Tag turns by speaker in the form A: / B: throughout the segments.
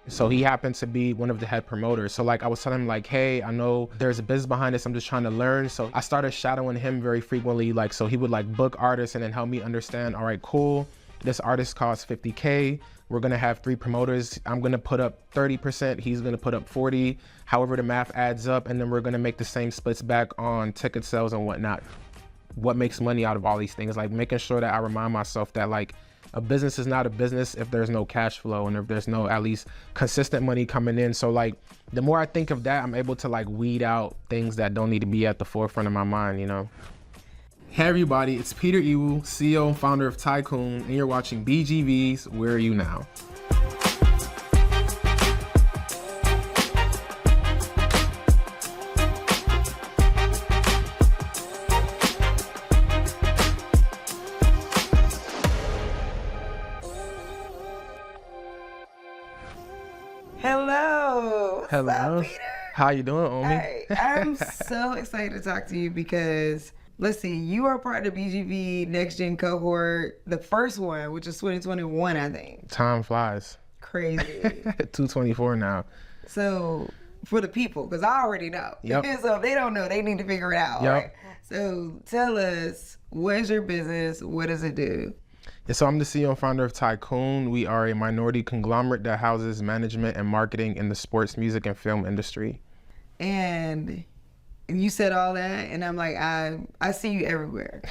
A: So he happened to be one of the head promoters. So like I was telling him like, hey, I know there's a business behind this. I'm just trying to learn. So I started shadowing him very frequently. Like, so he would like book artists and then help me understand, all right, cool. This artist costs 50K. We're gonna have 3 promoters. I'm gonna put up 30%. He's gonna put up 40. However the math adds up. And then we're gonna make the same splits back on ticket sales and whatnot. What makes money out of all these things? Like making sure that I remind myself that like, a business is not a business if there's no cash flow and if there's no at least consistent money coming in. So like the more I think of that, I'm able to like weed out things that don't need to be at the forefront of my mind, you know? Hey everybody, it's Peter Iwuh, CEO and founder of Tykoon, and you're watching BGV's Where Are You Now?
B: Hello.
A: Hello.
B: What's up, Peter?
A: How you doing, Omi?
B: Hey, I'm so excited to talk to you because, let's see, you are part of the BGV NextGen cohort, the first one, which is 2021, I think.
A: Time flies.
B: Crazy.
A: 224 now.
B: So, for the people, because I already know.
A: Yep.
B: So if they don't know, they need to figure it out.
A: Yep.
B: Right? So tell us, what is your business? What does it do?
A: Yeah, so I'm the CEO and founder of Tykoon. We are a minority conglomerate that houses management and marketing in the sports, music, and film industry.
B: And you said all that, and I'm like, I see you everywhere.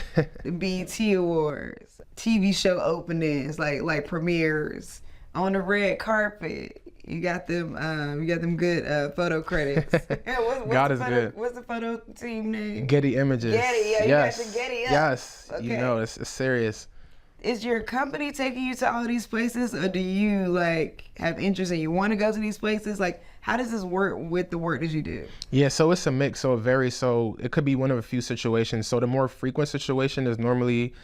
B: The BET Awards, TV show openings, like premieres, on the red carpet. You got them good photo credits.
A: God is good.
B: What's the photo team name?
A: Getty Images.
B: Getty, yeah,
A: yes.
B: you got the Getty up.
A: Yes,
B: Okay.
A: you know, it's serious.
B: Is your company taking you to all these places, or do you like have interest and you want to go to these places? Like, how does this work with the work that you do?
A: Yeah, so it's a mix. So it varies. So it could be one of a few situations. So the more frequent situation is normally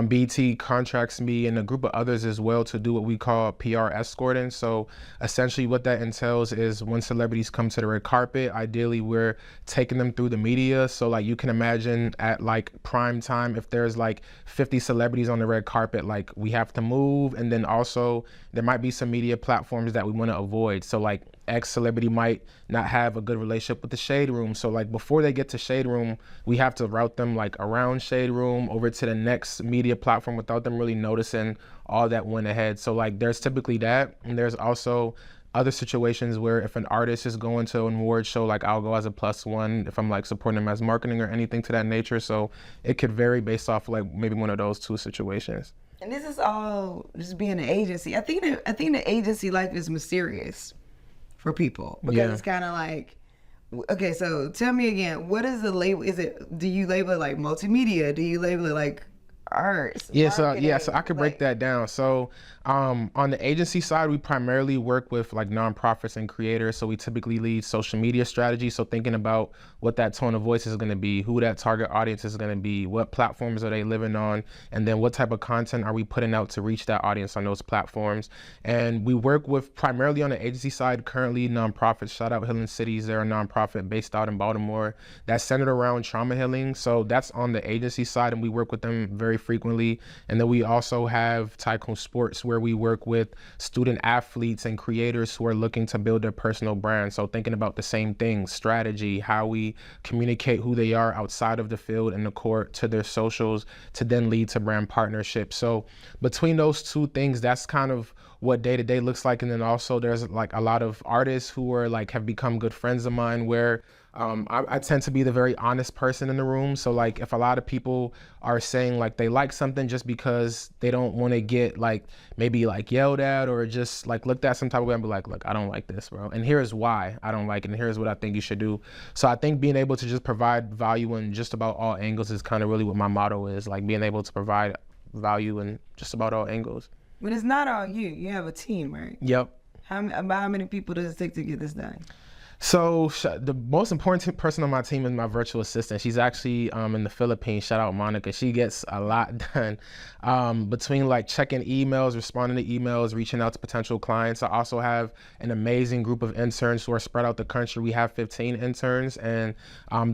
A: BT contracts me and a group of others as well to do what we call PR escorting. So essentially what that entails is when celebrities come to the red carpet, ideally we're taking them through the media. So like you can imagine at like prime time, if there's like 50 celebrities on the red carpet, like we have to move. And then also there might be some media platforms that we want to avoid. So like X celebrity might not have a good relationship with the Shade Room. So like before they get to Shade Room, we have to route them like around Shade Room over to the next media platform without them really noticing all that went ahead. So like there's typically that. And there's also other situations where if an artist is going to an award show, like I'll go as a +1 if I'm like supporting them as marketing or anything to that nature. So it could vary based off like maybe one of those two situations.
B: And this is all just being an agency. I think the agency life is mysterious for people because it's kind of like, okay, so tell me again, what is the label? Do you label it like multimedia? Do you label it like arts?
A: Yeah, so I could break that down. So on the agency side, we primarily work with like nonprofits and creators. So we typically lead social media strategy. So thinking about what that tone of voice is going to be, who that target audience is going to be, what platforms are they living on, and then what type of content are we putting out to reach that audience on those platforms. And we work with primarily on the agency side currently nonprofits. Shout out Healing Cities. They're a nonprofit based out in Baltimore that's centered around trauma healing. So that's on the agency side, and we work with them very frequently. And then we also have Tykoon Sports, where we work with student athletes and creators who are looking to build their personal brand. So thinking about the same things, strategy, how we communicate who they are outside of the field and the court to their socials to then lead to brand partnerships. So between those two things, that's kind of what day-to-day looks like. And then also there's like a lot of artists who are like have become good friends of mine where I tend to be the very honest person in the room. So like if a lot of people are saying like they like something just because they don't want to get like maybe like yelled at or just like looked at some type of way, and be like, look, I don't like this, bro. And here's why I don't like it. And here's what I think you should do. So I think being able to just provide value in just about all angles is kind of really what my motto is, like being able to provide value in just about all angles.
B: But it's not all you. You have a team, right?
A: Yep.
B: About how many people does it take to get this done?
A: So the most important person on my team is my virtual assistant. She's actually in the Philippines. Shout out Monica. She gets a lot done between like checking emails, responding to emails, reaching out to potential clients. I also have an amazing group of interns who are spread out the country. We have 15 interns, and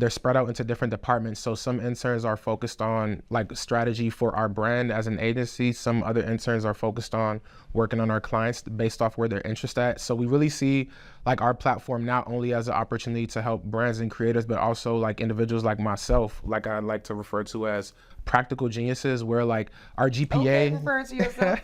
A: they're spread out into different departments. So some interns are focused on like strategy for our brand as an agency. Some other interns are focused on working on our clients based off where they're interested at. So we really see like our platform not only as an opportunity to help brands and creators, but also like individuals like myself, like I like to refer to as practical geniuses, where like our GPA,
B: Okay, refer to yourself.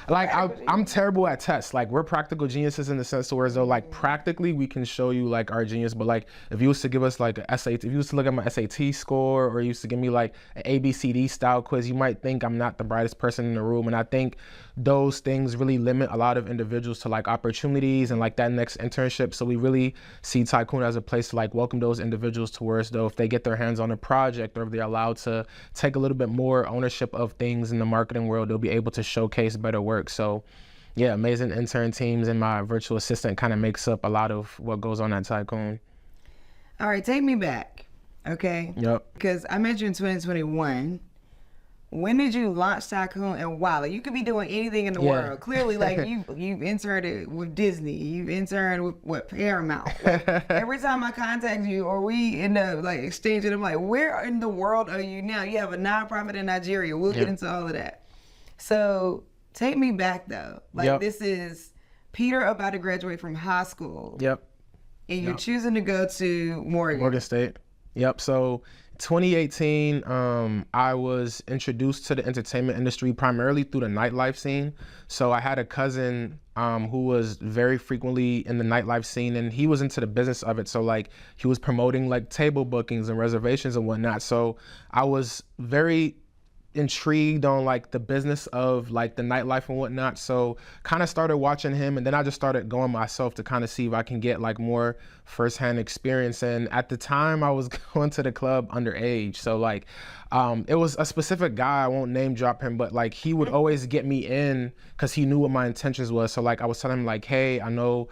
A: like I'm terrible at tests. Like we're practical geniuses in the sense to where though like practically we can show you like our genius, but like if you was to give us like a SAT, if you was to look at my SAT score, or you used to give me like an ABCD style quiz, you might think I'm not the brightest person in the room. And I think those things really limit a lot of individuals to like opportunities and like that next internship. So we really see Tykoon as a place to like welcome those individuals towards though if they get their hands on a project, or if they're allowed to take a little bit more ownership of things in the marketing world, they'll be able to showcase better work. So yeah, amazing intern teams, and my virtual assistant kind of makes up a lot of what goes on at Tykoon.
B: All right, take me back, okay?
A: Yep.
B: Because I met you in 2021. When did you launch Tykoon, and why? Like, you could be doing anything in the world. Clearly, like you've interned with Disney, you've interned with what, Paramount. Like, every time I contact you or we end up like exchanging, I'm like, where in the world are you now? You have a nonprofit in Nigeria. We'll get into all of that. So take me back though. Like this is Peter about to graduate from high school.
A: Yep.
B: And you're choosing to go to
A: Morgan State. Yep. So 2018, I was introduced to the entertainment industry primarily through the nightlife scene. So I had a cousin who was very frequently in the nightlife scene, and he was into the business of it. So like he was promoting like table bookings and reservations and whatnot. So I was very intrigued on like the business of like the nightlife and whatnot, so kind of started watching him, and then I just started going myself to kind of see if I can get like more firsthand experience. And at the time I was going to the club underage, so like it was a specific guy, I won't name drop him, but like he would always get me in because he knew what my intentions was. So like I was telling him like, hey, I know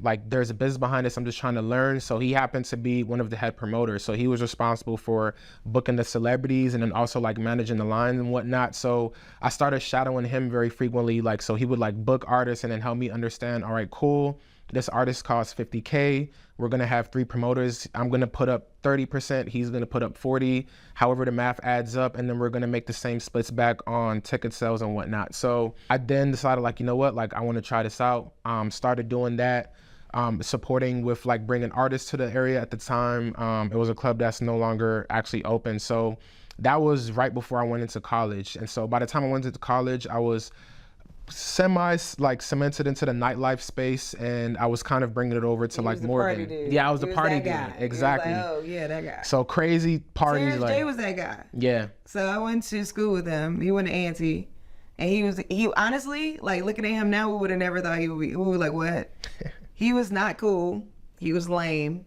A: like there's a business behind this, I'm just trying to learn. So he happened to be one of the head promoters, so he was responsible for booking the celebrities and then also like managing the lines and whatnot. So I started shadowing him very frequently, like so he would like book artists and then help me understand, all right, cool, this artist costs $50K, we're gonna have 3 promoters, I'm gonna put up 30%, he's gonna put up 40, however the math adds up, and then we're gonna make the same splits back on ticket sales and whatnot. So I then decided like, you know what, like I wanna try this out. Started doing that, supporting with like bringing artists to the area. At the time, it was a club that's no longer actually open. So that was right before I went into college. And so by the time I went into college, I was semi like cemented into the nightlife space, and I was kind of bringing it over to like Morgan. Yeah, I was the party dude. Exactly.
B: Like, oh yeah, that guy.
A: So crazy parties.
B: Terrence
A: like
B: J was that guy.
A: Yeah.
B: So I went to school with him. He went to A&T, and he honestly, like looking at him now, we would have never thought he would be. We were like, what? He was not cool. He was lame.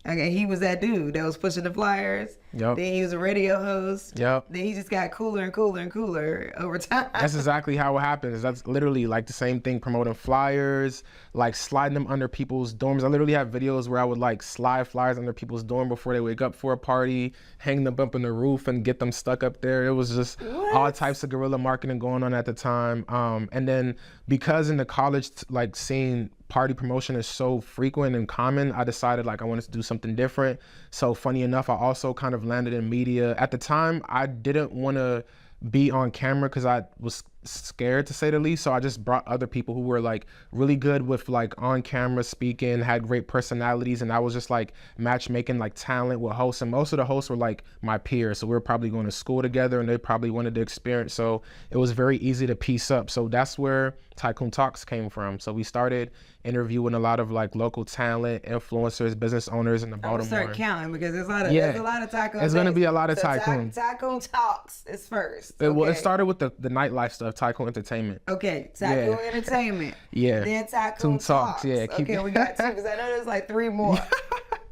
B: Okay, he was that dude that was pushing the flyers.
A: Yep.
B: Then he was a radio host.
A: Yep.
B: Then he just got cooler and cooler and cooler over time.
A: That's exactly how it happens. That's literally like the same thing, promoting flyers, like sliding them under people's dorms. I literally have videos where I would like slide flyers under people's dorm before they wake up for a party, hang them up on the roof and get them stuck up there. It was just all types of guerrilla marketing going on at the time. And then because in the college like scene, party promotion is so frequent and common, I decided like I wanted to do something different. So funny enough, I also kind of landed in media. At the time, I didn't want to be on camera because I was scared, to say the least. So I just brought other people who were like really good with like on camera speaking, had great personalities, and I was just like matchmaking like talent with hosts, and most of the hosts were like my peers, so we were probably going to school together and they probably wanted the experience, so it was very easy to piece up. So that's where Tykoon Talks came from. So we started interviewing a lot of like local talent, influencers, business owners in the Baltimore.
B: I'm gonna start counting because there's a lot of Tykoon.
A: It's gonna be a lot of Tykoon.
B: Tykoon Talks is first.
A: Well, it started with the nightlife stuff, Tykoon Entertainment.
B: Okay, Tykoon Entertainment.
A: Yeah.
B: Then Tykoon Talks.
A: Yeah.
B: Okay, we got 2 because I know there's like 3 more.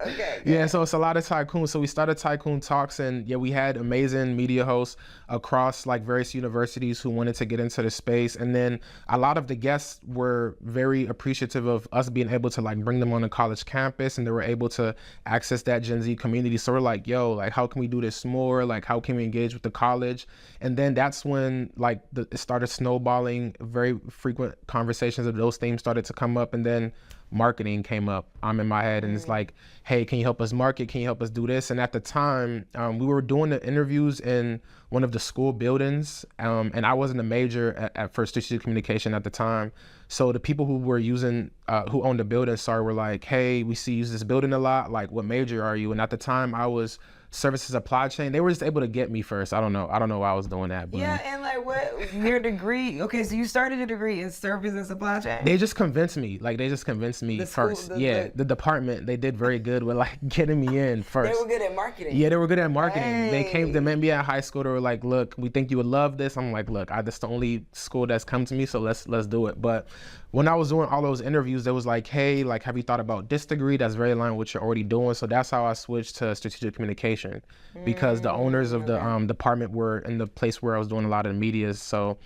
B: Okay.
A: Yeah, so it's a lot of Tykoon. So we started Tykoon Talks, and yeah, we had amazing media hosts across like various universities who wanted to get into the space. And then a lot of the guests were very appreciative of us being able to like bring them on the college campus, and they were able to access that Gen Z community. So we're like, yo, like how can we do this more? Like how can we engage with the college? And then that's when like it started snowballing. Very frequent conversations of those themes started to come up, and then marketing came up in my head, and it's like, hey, can you help us market? Can you help us do this? And at the time, we were doing the interviews in one of the school buildings, and I wasn't a major at first strategic communication at the time. So the people who were using, who owned the building, were like, hey, we see you use this building a lot. Like, what major are you? And at the time, I was services supply chain. They were just able to get me first. I don't know why I was doing that. But
B: yeah, and like what your degree? Okay, so you started a degree in service and supply chain.
A: They just convinced me. Like they just convinced me first. The department, they did very good with like getting me in first.
B: They were good at marketing.
A: Yeah, they were good at marketing.
B: Hey.
A: They came to me at high school. They were like, look, we think you would love this. I'm like, look, that's the only school that's come to me, so let's do it. But when I was doing all those interviews, they was like, hey, like, have you thought about this degree? That's very aligned with what you're already doing. So that's how I switched to strategic communication, because the owners of the department were in the place where I was doing a lot of the media. So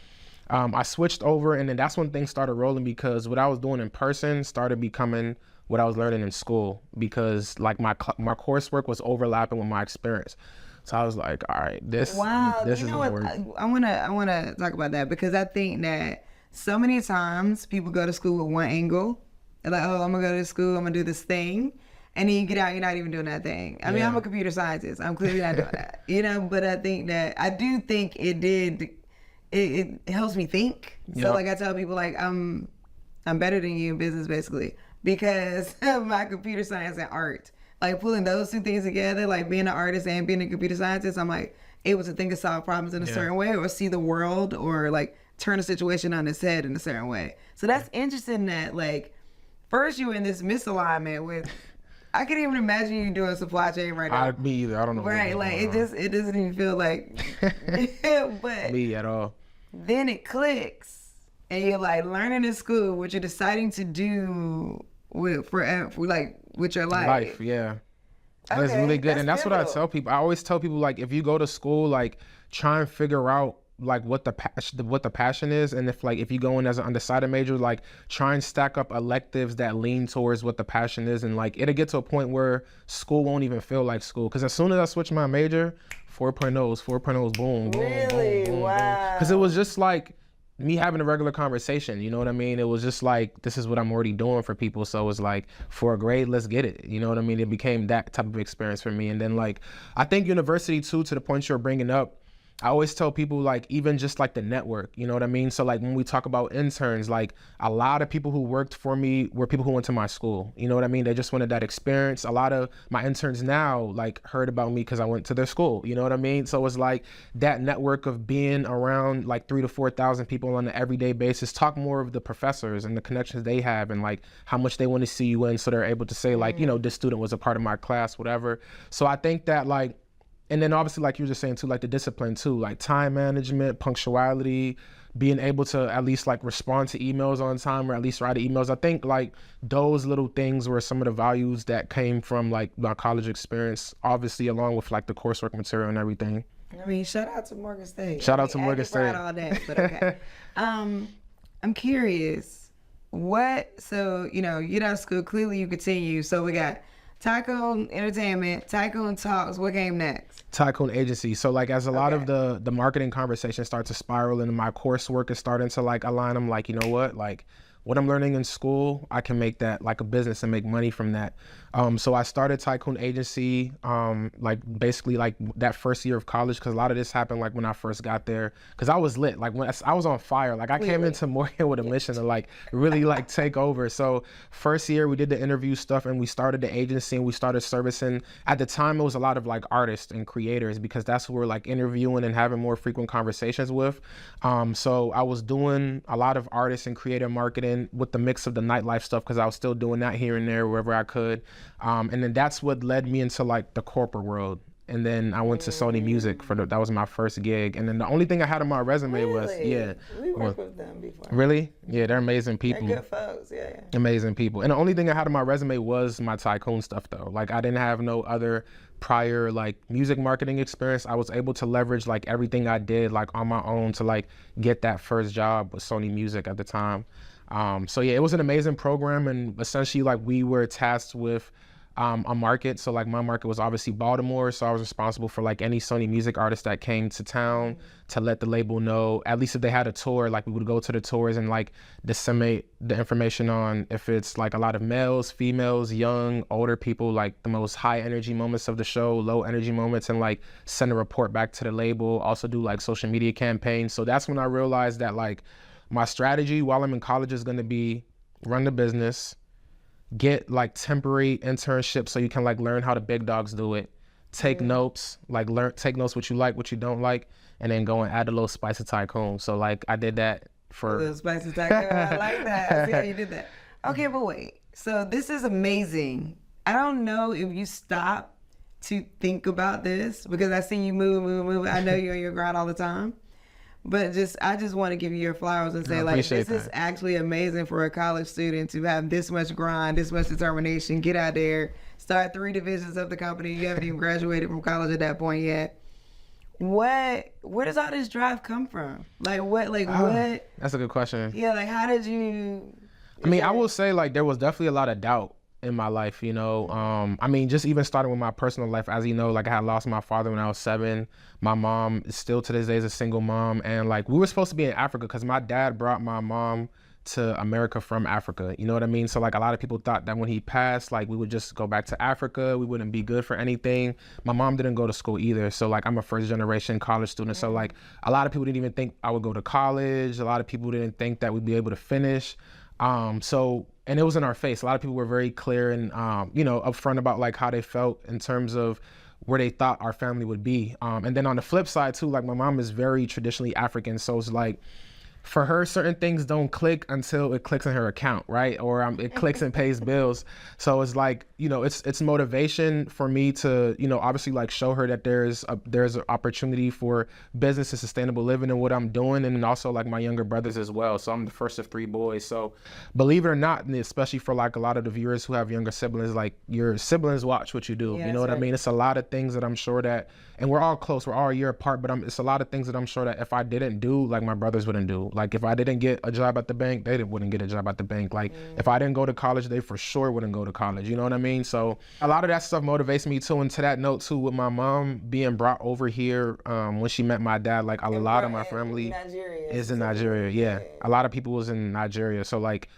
A: I switched over, and then that's when things started rolling, because what I was doing in person started becoming what I was learning in school, because like my coursework was overlapping with my experience. So I was like, all right, this is what works.
B: I wanna talk about that, because I think that so many times people go to school with one angle. They're like, oh, I'm gonna go to school, I'm gonna do this thing. And then you get out, you're not even doing that thing. I mean, I'm a computer scientist. I'm clearly not doing that, but I do think it helps me think.
A: Yep.
B: So like I tell people, like I'm better than you in business, basically, because of my computer science and art. Like pulling those two things together, like being an artist and being a computer scientist, I'm like able to think and solve problems in a certain way, or see the world, or like turn a situation on its head in a certain way. So that's interesting that like first you were in this misalignment with, I can't even imagine you doing supply chain right now.
A: Me either. I don't know.
B: Right, like it doesn't even feel like but
A: me at all.
B: Then it clicks, and you're like learning in school what you're deciding to do with your life.
A: Yeah. That's really good. And that's what I tell people. I always tell people, like, if you go to school, like, try and figure out like what the passion is, and if you go in as an undecided major, like try and stack up electives that lean towards what the passion is, and like it'll get to a point where school won't even feel like school, because as soon as I switched my major, 4.0s, boom,
B: really?
A: boom,
B: wow.
A: Because it was just like me having a regular conversation, you know what I mean? It was just like, this is what I'm already doing for people, so it's like, for a grade, let's get it, you know what I mean? It became that type of experience for me. And then like I think university too, to the point you're bringing up, I always tell people, like, even just like the network, you know what I mean? So like when we talk about interns, like a lot of people who worked for me were people who went to my school, you know what I mean? They just wanted that experience. A lot of my interns now like heard about me because I went to their school, you know what I mean? So it's like that network of being around like 3,000 to 4,000 people on an everyday basis, talk more of the professors and the connections they have, and like how much they want to see you in, so they're able to say like, you know, this student was a part of my class, whatever. So I think that like, and then obviously, like you were just saying too, like the discipline too, like time management, punctuality, being able to at least like respond to emails on time, or at least write emails. I think like those little things were some of the values that came from like my college experience, obviously along with like the coursework material and everything.
B: I mean, shout out to Morgan State.
A: Shout out to Morgan State.
B: All that, but okay. I'm curious, so, you know, you're out of school, clearly you continue. So we got Tykoon Entertainment, Tykoon Talks. What came next?
A: Tykoon Agency. So like as a lot of the marketing conversations start to spiral, and my coursework is starting to like align, I'm like, you know what, like what I'm learning in school, I can make that like a business and make money from that. So I started Tykoon Agency, like basically like that first year of college, because a lot of this happened like when I first got there, because I was lit, like when I was on fire, like I came into Morgan with a mission to like really like take over. So first year we did the interview stuff, and we started the agency, and we started servicing. At the time it was a lot of like artists and creators, because that's who we're like interviewing and having more frequent conversations with. So I was doing a lot of artists and creator marketing with the mix of the nightlife stuff, because I was still doing that here and there wherever I could. And then that's what led me into like the corporate world. and then I went to Sony Music that was my first gig. And then the only thing I had on my resume was
B: we worked with them before.
A: Really? Yeah, they're amazing people.
B: They're good folks. Yeah.
A: Amazing people. And the only thing I had on my resume was my Tykoon stuff though. Like I didn't have no other prior like music marketing experience. I was able to leverage like everything I did like on my own to like get that first job with Sony Music at the time. So yeah, it was an amazing program, and essentially like we were tasked with a market. So like my market was obviously Baltimore, so I was responsible for like any Sony Music artist that came to town to let the label know, at least if they had a tour, like we would go to the tours and like disseminate the information on if it's like a lot of males, females, young, older people, like the most high energy moments of the show, low energy moments, and like send a report back to the label. Also do like social media campaigns. So that's when I realized that like my strategy while I'm in college is going to be run the business, get like temporary internships so you can like learn how the big dogs do it, take notes, like take notes what you like, what you don't like, and then go and add a little spice of Tykoon. So like I did that for
B: a little spice of Tykoon. I like that. I see how you did that. Okay, but wait. So this is amazing. I don't know if you stop to think about this because I see you move. I know you're on your grind all the time. But I just want to give you your flowers and say, like, this is actually amazing for a college student to have this much grind, this much determination, get out there, start 3 divisions of the company. You haven't even graduated from college at that point yet. Where does all this drive come from? What?
A: That's a good question.
B: Yeah, like, how did you?
A: I mean, I will say, like, there was definitely a lot of doubt in my life, you know. I mean, just even starting with my personal life, as you know, like I had lost my father when I was 7. My mom is still to this day is a single mom, and like we were supposed to be in Africa because my dad brought my mom to America from Africa, you know what I mean? So like a lot of people thought that when he passed, like we would just go back to Africa, we wouldn't be good for anything. My mom didn't go to school either, so like I'm a first generation college student, so like a lot of people didn't even think I would go to college. A lot of people didn't think that we'd be able to finish. And it was in our face. A lot of people were very clear and, you know, upfront about like how they felt in terms of where they thought our family would be. And then on the flip side too, like my mom is very traditionally African. So it's like, for her, certain things don't click until it clicks in her account, right? Or it clicks and pays bills. So it's like, you know, it's motivation for me to, you know, obviously like show her that there's an opportunity for business and sustainable living in what I'm doing, and then also like my younger brothers as well. So I'm the first of 3 boys. So believe it or not, and especially for like a lot of the viewers who have younger siblings, like your siblings watch what you do. Yeah, you know what I mean? It's a lot of things that I'm sure that, and we're all close, we're all a year apart, but it's a lot of things that I'm sure that if I didn't do, like my brothers wouldn't do. Like if I didn't get a job at the bank, they wouldn't get a job at the bank. Like if I didn't go to college, they for sure wouldn't go to college. You know what I mean? So a lot of that stuff motivates me too. And to that note too, with my mom being brought over here when she met my dad, like a lot of my family is in Nigeria. Yeah, a lot of people was in Nigeria. So like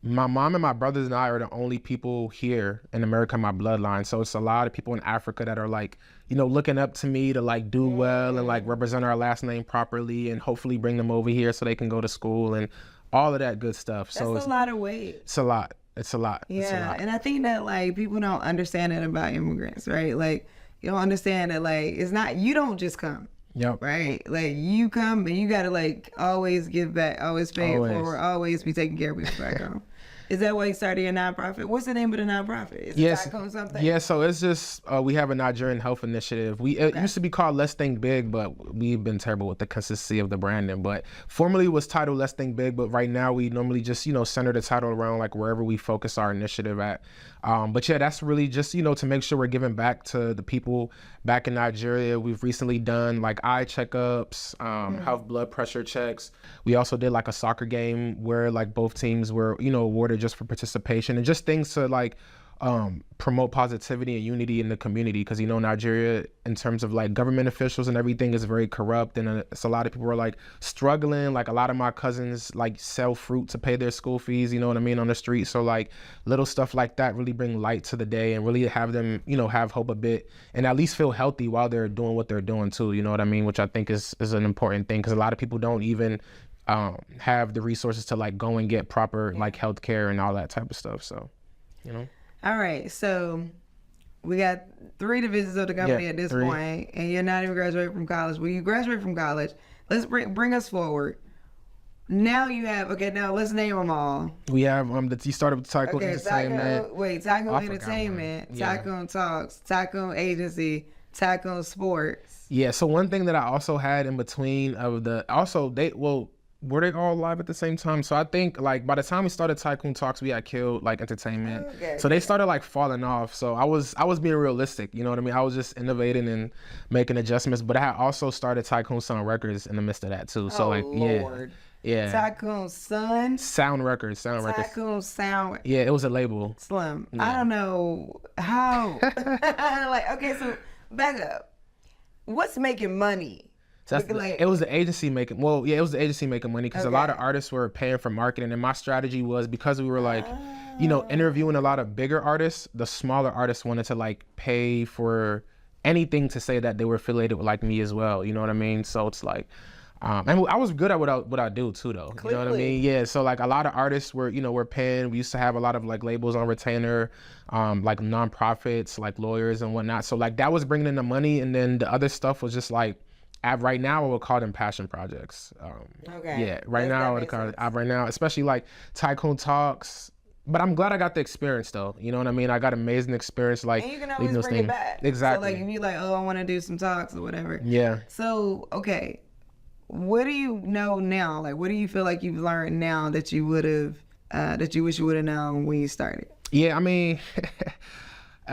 A: my mom and my brothers and I are the only people here in America in my bloodline. So it's a lot of people in Africa that are like, you know, looking up to me to like do well and like represent our last name properly and hopefully bring them over here so they can go to school and all of that good stuff.
B: That's so it's a lot of weight.
A: It's a lot. It's a lot.
B: Yeah,
A: it's a lot.
B: And I think that like people don't understand that about immigrants, right? Like you don't understand that like it's not, you don't just come.
A: Yep.
B: Right? Like you come and you gotta like always give back, always pay it forward, always be taking care of people back home. Is that why you started your nonprofit? What's the name of the nonprofit? Is it Tykoon something?
A: Yeah, so it's just, we have a Nigerian health initiative. It used to be called Let's Think Big, but we've been terrible with the consistency of the branding. But formerly it was titled Let's Think Big, but right now we normally just, you know, center the title around like wherever we focus our initiative at. But yeah, that's really just, you know, to make sure we're giving back to the people back in Nigeria. We've recently done like eye checkups, health blood pressure checks. We also did like a soccer game where like both teams were, you know, awarded just for participation and just things to like promote positivity and unity in the community, because you know Nigeria in terms of like government officials and everything is very corrupt, and it's a lot of people are like struggling. Like a lot of my cousins like sell fruit to pay their school fees, you know what I mean, on the street. So like little stuff like that really bring light to the day and really have them, you know, have hope a bit and at least feel healthy while they're doing what they're doing too, you know what I mean, which I think is an important thing, because a lot of people don't even have the resources to like go and get proper like health care and all that type of stuff. So, you know.
B: All right, so we got 3 divisions of the company at this point, and you're not even graduating from college. When you graduate from college, let's bring us forward. Now you have, now let's name them all.
A: We have you started with Tykoon Entertainment.
B: Tykoon Entertainment, Tykoon Talks, Tykoon Agency, Tykoon Sports.
A: Yeah. So one thing that I also had in between of the were they all live at the same time? So I think like by the time we started Tycoon Talks, we had killed like entertainment.
B: Okay,
A: so they started like falling off. So I was being realistic, you know what I mean? I was just innovating and making adjustments. But I had also started Tycoon Sound Records in the midst of that too. So
B: Lord.
A: yeah.
B: Tycoon Sun.
A: Sound Records.
B: Tycoon Sound.
A: Yeah, it was a label.
B: Slim.
A: Yeah.
B: I don't know how. Like, okay, so back up. What's making money?
A: So it was the agency making. Well, yeah, it was the agency making money because a lot of artists were paying for marketing, and my strategy was because we were like, interviewing a lot of bigger artists. The smaller artists wanted to like pay for anything to say that they were affiliated with like me as well. You know what I mean? So it's like, and I was good at what I do too, though.
B: Clearly.
A: You know what I mean? Yeah. So like a lot of artists were paying. We used to have a lot of like labels on retainer, like nonprofits, like lawyers and whatnot. So like that was bringing in the money, and then the other stuff was just like. Right now, I would call them passion projects.
B: Okay.
A: Yeah, right now I would call it. Right now, especially like Tycoon Talks. But I'm glad I got the experience though. You know what I mean? I got amazing experience. Like,
B: and you can always bring it back.
A: Exactly.
B: So like if you like, oh, I want to do some talks or whatever.
A: Yeah.
B: So okay, what do you know now? Like, what do you feel like you've learned now that you would have, that you wish you would have known when you started?
A: Yeah, I mean.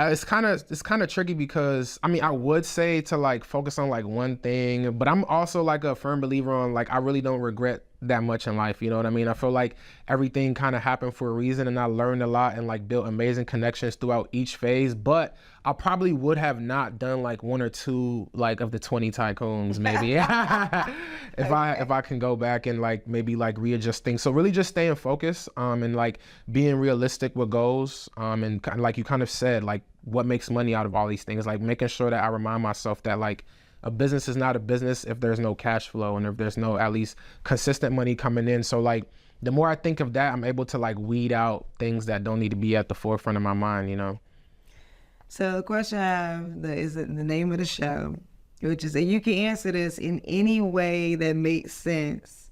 A: It's kind of tricky because I mean I would say to like focus on like one thing, but I'm also like a firm believer on like I really don't regret that much in life. You know what I mean? I feel like everything kind of happened for a reason, and I learned a lot and like built amazing connections throughout each phase. But I probably would have not done like one or two like of the 20 tycoons maybe if I can go back and like maybe like readjust things. So really just staying focused and like being realistic with goals and kind of, like you kind of said, like what makes money out of all these things, like making sure that I remind myself that like a business is not a business if there's no cash flow and if there's no at least consistent money coming in. So like the more I think of that, I'm able to like weed out things that don't need to be at the forefront of my mind, you know?
B: So the question I have is the name of the show, which is, and you can answer this in any way that makes sense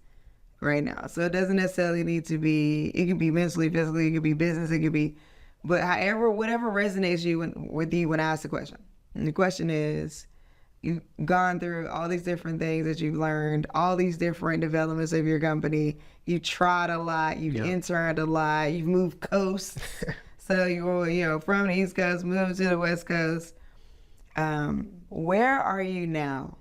B: right now. So it doesn't necessarily need to be, it could be mentally, physically, it could be business, it could be, but however, whatever resonates with you when I ask the question. And the question is, you've gone through all these different things that you've learned, all these different developments of your company. You've tried a lot, you've interned a lot, you've moved coasts. So you're from the East Coast, moved to the West Coast. Where are you now?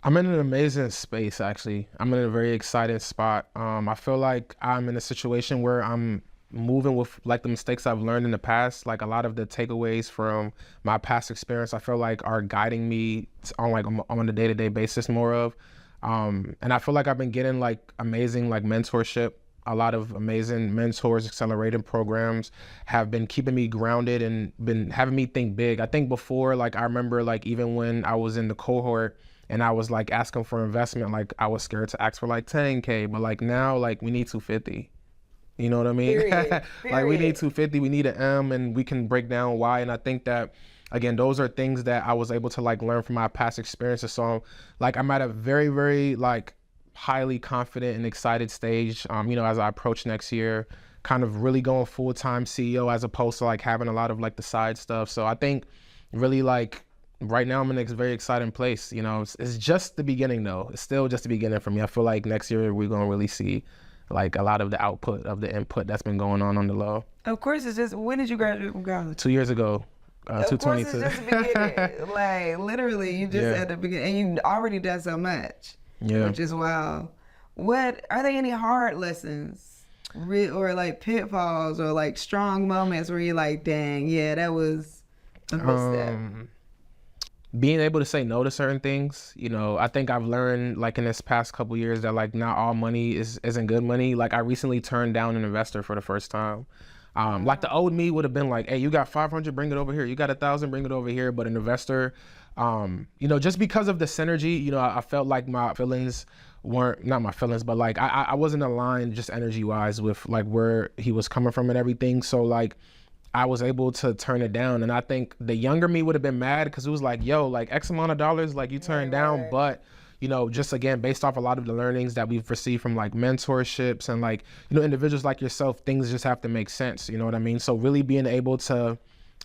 A: I'm in an amazing space, actually. I'm in a very exciting spot. I feel like I'm in a situation where I'm moving with like the mistakes I've learned in the past. Like a lot of the takeaways from my past experience, I feel like are guiding me on a day-to-day basis more of. And I feel like I've been getting like amazing like mentorship. A lot of amazing mentors, accelerating programs have been keeping me grounded and been having me think big. I think before, like I remember like even when I was in the cohort and I was like asking for investment, like I was scared to ask for like 10K, but like now like we need 250. You know what I mean?
B: Period.
A: Like we need 250, we need an M, and we can break down why. And I think that, again, those are things that I was able to like learn from my past experiences. So like I'm at a very, very like highly confident and excited stage, as I approach next year, kind of really going full-time CEO as opposed to like having a lot of like the side stuff. So I think really like right now I'm in a very exciting place. It's just the beginning though. It's still just the beginning for me. I feel like next year we're going to really see like a lot of the output of the input that's been going on the low.
B: Of course, it's just, when did you graduate from college?
A: 2 years ago. 222.
B: Of course, it's just the beginning. Like literally, you just at the beginning, and you already done so much. Yeah. Which is wow. What are there any hard lessons, or like pitfalls, or like strong moments where you're like, dang, yeah, that was a misstep?
A: Being able to say no to certain things. I think I've learned like in this past couple years that like not all money isn't good money. Like I recently turned down an investor for the first time. Like the old me would have been like, hey, you got 500, bring it over here. You got 1,000, bring it over here. But an investor, just because of the synergy, I felt like my feelings weren't, not my feelings, but like I wasn't aligned just energy wise with like where he was coming from and everything. So like I was able to turn it down. And I think the younger me would have been mad because it was like, yo, like X amount of dollars, like you turned down. Right. But just again, based off a lot of the learnings that we've received from like mentorships and like, individuals like yourself, things just have to make sense. You know what I mean? So really being able to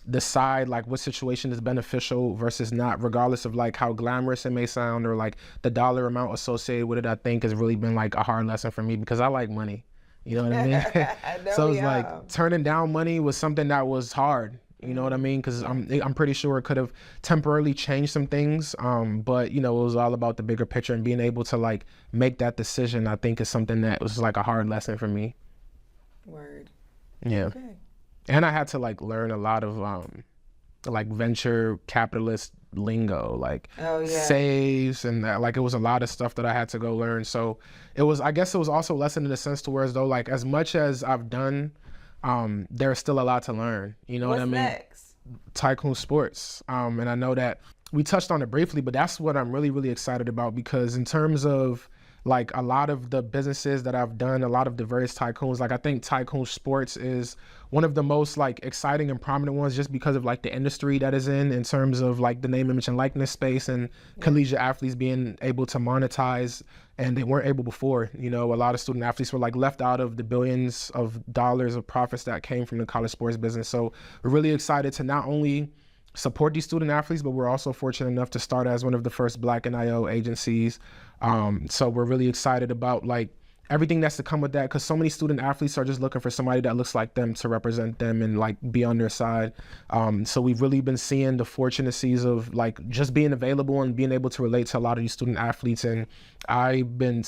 A: decide like what situation is beneficial versus not, regardless of like how glamorous it may sound or like the dollar amount associated with it. I think has really been like a hard lesson for me because I like money. You know what I mean? So it's like turning down money was something that was hard. You know what I mean? Because I'm pretty sure it could have temporarily changed some things. But you know, it was all about the bigger picture and being able to like make that decision. I think is something that was like a hard lesson for me.
B: Word.
A: Yeah.
B: Okay.
A: And I had to like learn a lot of like venture capitalist lingo, like saves and that, like it was a lot of stuff that I had to go learn. So it was, I guess it was also a lesson in the sense to where as though like as much as I've done, there's still a lot to learn. You know what I mean?
B: Next?
A: Tykoon Sports. And I know that we touched on it briefly, but that's what I'm really, really excited about because in terms of like a lot of the businesses that I've done, a lot of the various tycoons, like I think Tykoon Sports is one of the most like exciting and prominent ones just because of like the industry that is in terms of like the name, image, and likeness space and collegiate athletes being able to monetize, and they weren't able before. You know, a lot of student athletes were like left out of the billions of dollars of profits that came from the college sports business. So we're really excited to not only support these student athletes, but we're also fortunate enough to start as one of the first Black NIL agencies. So we're really excited about like everything that's to come with that, because so many student athletes are just looking for somebody that looks like them to represent them and like be on their side. So we've really been seeing the fortunacies of like just being available and being able to relate to a lot of these student athletes. And I've been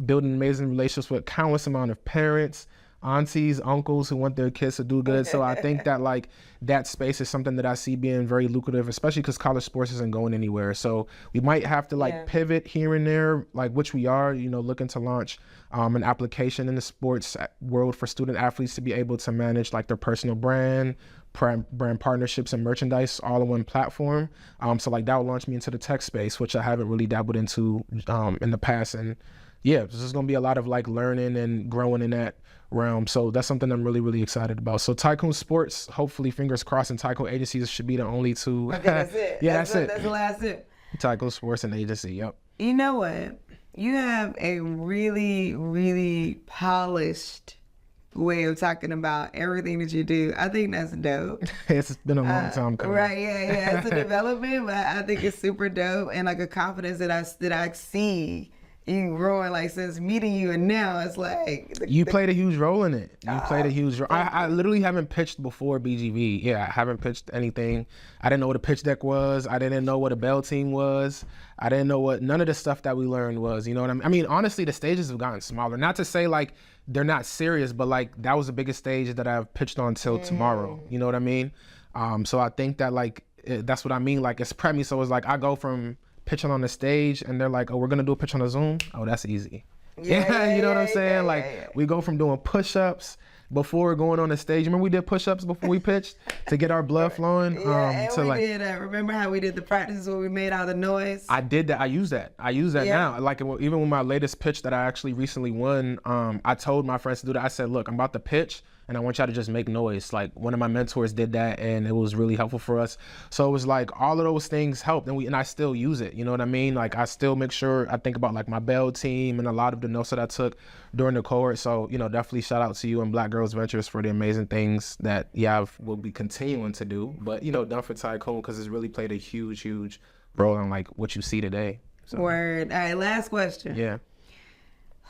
A: building amazing relationships with countless amount of parents, aunties, uncles who want their kids to do good. So I think that like that space is something that I see being very lucrative, especially because college sports isn't going anywhere. So we might have to like pivot here and there, like which we are, you know, looking to launch an application in the sports world for student athletes to be able to manage like their personal brand partnerships and merchandise all in one platform. So like that will launch me into the tech space, which I haven't really dabbled into in the past. And yeah, there's going to be a lot of like learning and growing in that realm. So that's something I'm really, really excited about. So Tykoon Sports, hopefully, fingers crossed, and Tykoon Agencies should be the only two.
B: Okay, that's it.
A: Yeah, that's it.
B: That's the last tip.
A: Tykoon Sports and Agency, yep.
B: You know what? You have a really, really polished way of talking about everything that you do. I think that's dope.
A: It's been a long time coming.
B: Right, yeah. It's a development, but I think it's super dope and like a confidence that I see you growing like since meeting you, and now it's like
A: you played a huge role in it. You played a huge role. I literally haven't pitched before BGV. Yeah, I haven't pitched anything. I didn't know what a pitch deck was. I didn't know what a bell team was. I didn't know what none of the stuff that we learned was. You know what I mean? I mean, honestly, the stages have gotten smaller. Not to say like they're not serious, but like that was the biggest stage that I've pitched on till tomorrow. You know what I mean? So I think that like that's what I mean. Like it's prepped. So it's like I go from pitching on the stage and they're like, oh, we're gonna do a pitch on a Zoom. Oh, that's easy. You know what I'm saying? We go from doing push-ups before going on the stage. Remember we did push-ups before we pitched to get our blood flowing?
B: Remember how we did the practices where we made all the noise?
A: I did that. I use that now. Like even with my latest pitch that I actually recently won, I told my friends to do that. I said, look, I'm about to pitch and I want y'all to just make noise. Like one of my mentors did that and it was really helpful for us. So it was like all of those things helped and I still use it. You know what I mean? Like I still make sure I think about like my bell team and a lot of the notes that I took during the cohort. So, you know, definitely shout out to you and Black Girls Ventures for the amazing things that will be continuing to do. But, you know, done for Tykoon because it's really played a huge, huge role in like what you see today. So.
B: Word. All right, last question.
A: Yeah.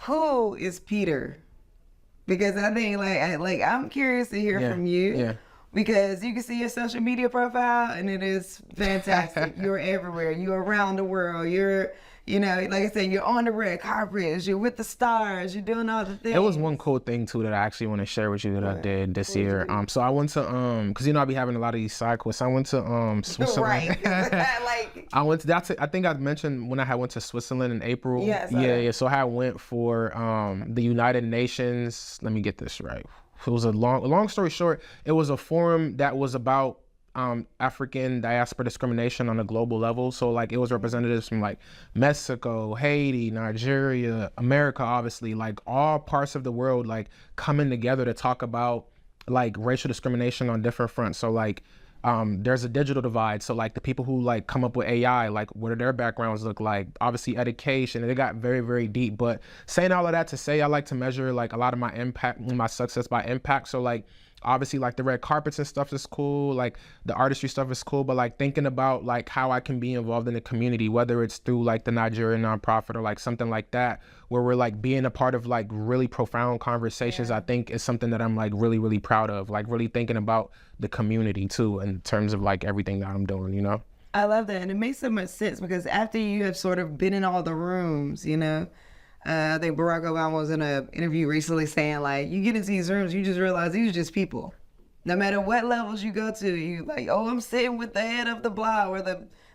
B: Who is Peter? Because I think I'm curious to hear from you. Yeah. Because you can see your social media profile and it is fantastic. You're everywhere. You're around the world. You're, you know, like I said, you're on the red carpet. You're with the stars. You're doing all the things.
A: It was one cool thing too that I actually want to share with you that I did this year. So I went to because you know I be having a lot of these side quests. I went to Switzerland.
B: Right.
A: I went to I think I mentioned when I went to Switzerland in April. Yes. Yeah. So I went for the United Nations. Let me get this right. It was a long story short. It was a forum that was about African diaspora discrimination on a global level. So like it was representatives from like Mexico, Haiti, Nigeria, America, obviously, like all parts of the world like coming together to talk about like racial discrimination on different fronts. So like there's a digital divide. So like the people who like come up with AI, like what do their backgrounds look like? Obviously education, and it got very, very deep. But saying all of that to say, I like to measure like a lot of my impact, my success by impact. So like obviously like the red carpets and stuff is cool, like the artistry stuff is cool, but like thinking about like how I can be involved in the community, whether it's through like the Nigerian nonprofit or like something like that, where we're like being a part of like really profound conversations, I think is something that I'm like really, really proud of, like really thinking about the community too in terms of like everything that I'm doing, you know?
B: I love that. And it makes so much sense because after you have sort of been in all the rooms, you know, I think Barack Obama was in an interview recently saying, like, you get into these rooms, you just realize these are just people. No matter what levels you go to, you like, oh, I'm sitting with the head of the block or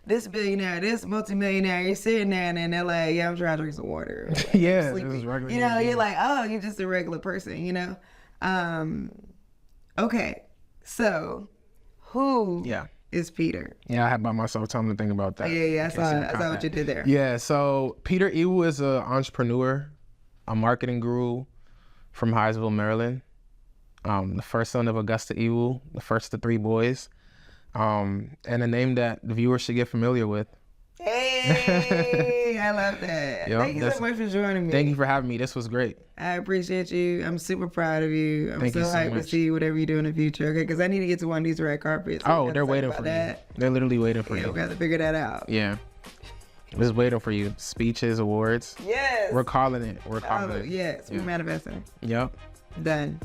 B: this billionaire, this multimillionaire. You're sitting there in LA, yeah, I'm trying to drink some water. Like,
A: Yeah,
B: sleepy.
A: this is regular.
B: You know, you're like, oh, you're just a regular person, you know? Okay, so who is Peter?
A: Yeah, I had by myself time to think about that.
B: Yeah, I saw what you did there.
A: Yeah, so Peter Iwuh is an entrepreneur, a marketing guru from Hyattsville, Maryland. The first son of Augusta Iwuh, the first of 3 boys, and a name that the viewers should get familiar with.
B: Hey, I love that. Thank you so much for joining me.
A: Thank you for having me. This was great.
B: I appreciate you. I'm super proud of you. I'm so hyped to see whatever you do in the future. Okay, because I need to get to one of these red carpets.
A: Oh, they're waiting for you. They're literally waiting for you.
B: We have to figure that out.
A: Yeah. Just waiting for you. Speeches, awards.
B: Yes.
A: We're calling it. We're calling it.
B: Yes, we're manifesting.
A: Yep.
B: Done.